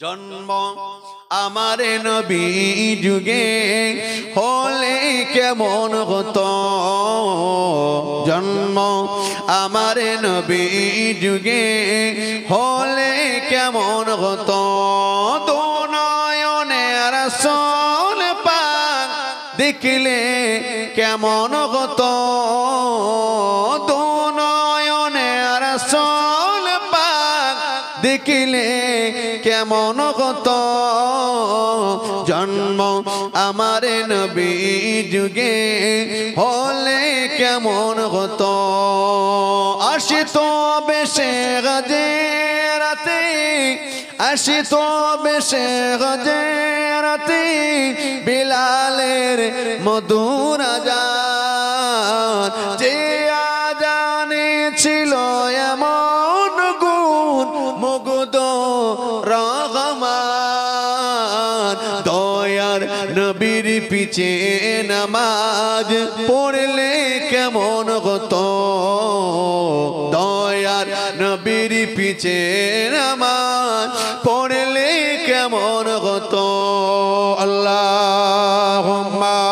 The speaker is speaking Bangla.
জন্ম আমার নবী যুগে হলে কেমন হতো, জন্ম আমার নবী যুগে হলে কেমন হতো। দু নয়নে রাসূল পাক দেখলে কেমন হতো, দু নয়নে রাসূল পাক দেখলে কেমন হতো। জন্ম আমার নবী যুগে হলে কেমন হতো। আসিত বেশে গজেরাতে, আসিত বেশে গজেরাতে বিলালের মধুর আজান, যে আজানে ছিল এমন গুণ মুগ্ধ রহমান। দয়ার নবীর পিছে নামাজ পড়লে কেমন হতো, দয়ার নবীর পিছে নামাজ পড়লে কেমন হতো। আল্লাহুম্মা